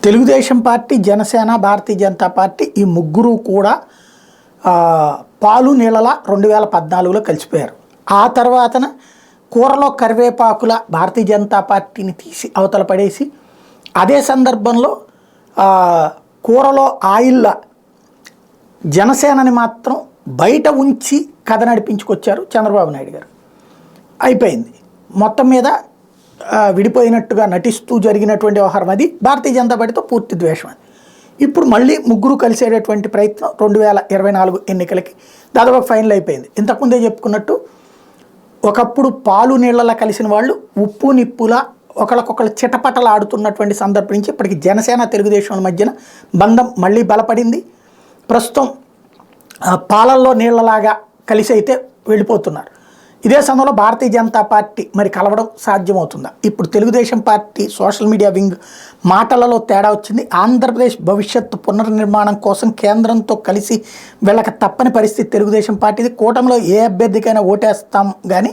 Telugu Desam party, Janasena, Bharatiya Janata party ఈ ముగ్గురు కూడా పాలు నీళ్ళలా 2014లో కలిసిపోయారు. ఆ తర్వాతన కూరలో కరివేపాకుల భారతీయ జనతా పార్టీని తీసి అవతల పడేసి, అదే సందర్భంలో కూరలో ఆయిల్ల జనసేనని మాత్రం బయట ఉంచి కథ నడిపించుకొచ్చారు చంద్రబాబు నాయుడు గారు. అయిపోయింది మొత్తం మీద విడిపోయినట్టుగా నటిస్తూ జరిగినటువంటి వ్యవహారం అది. భారతీయ జనతా పార్టీతో పూర్తి ద్వేషం అది. ఇప్పుడు మళ్ళీ ముగ్గురు కలిసేటటువంటి ప్రయత్నం 2024 ఎన్నికలకి దాదాపు ఫైనల్ అయిపోయింది. ఇంతకుముందే చెప్పుకున్నట్టు ఒకప్పుడు పాలు నీళ్ళలా కలిసిన వాళ్ళు ఉప్పు నిప్పులా ఒకళ్ళకొకళ్ళు చిటపటలు ఆడుతున్నటువంటి సందర్భం నుంచి ఇప్పటికి జనసేన తెలుగుదేశం మధ్యన బంధం మళ్ళీ బలపడింది. ప్రస్తుతం పాలల్లో నీళ్ళలాగా కలిసి అయితే వెళ్ళిపోతున్నారు. ఇదే సమయంలో భారతీయ జనతా పార్టీ మరి కలవడం సాధ్యమవుతుందా? ఇప్పుడు Telugu Desam party social media wing మాటలలో తేడా వచ్చింది. ఆంధ్రప్రదేశ్ భవిష్యత్తు పునర్నిర్మాణం కోసం కేంద్రంతో కలిసి వెళ్ళక తప్పని పరిస్థితి తెలుగుదేశం పార్టీది. కూటమిలో ఏ అభ్యర్థికైనా ఓటేస్తాం కానీ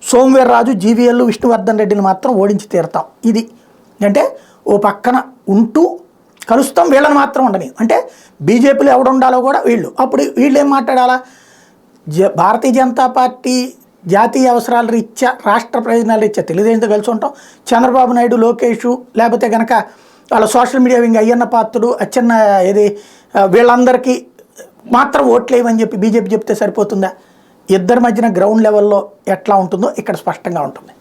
సోమవీర్రాజు, జీవీఎల్, విష్ణువర్ధన్ రెడ్డిని మాత్రం ఓడించి తీరుతాం. ఇది అంటే ఓ పక్కన ఉంటూ కలుస్తాం, వీళ్ళని మాత్రం ఉండని. అంటే బీజేపీలో ఎవడు ఉండాలో కూడా వీళ్ళు. అప్పుడు వీళ్ళు ఏం మాట్లాడాలా? భారతీయ జనతా పార్టీ జాతీయ అవసరాల రీత్యా, రాష్ట్ర ప్రయోజనాల రీత్యా తెలుగుదేశంతో కలిసి ఉంటాం. చంద్రబాబు నాయుడు, లోకేష్, లేకపోతే కనుక వాళ్ళ social media wing Ayyanna Patrudu, Atchanna ఏది వీళ్ళందరికీ మాత్రం ఓట్లేయమని చెప్పి బీజేపీ చెప్తే సరిపోతుందా? ఇద్దరి మధ్యన గ్రౌండ్ లెవెల్లో ఎట్లా ఉంటుందో ఇక్కడ స్పష్టంగా ఉంటుంది.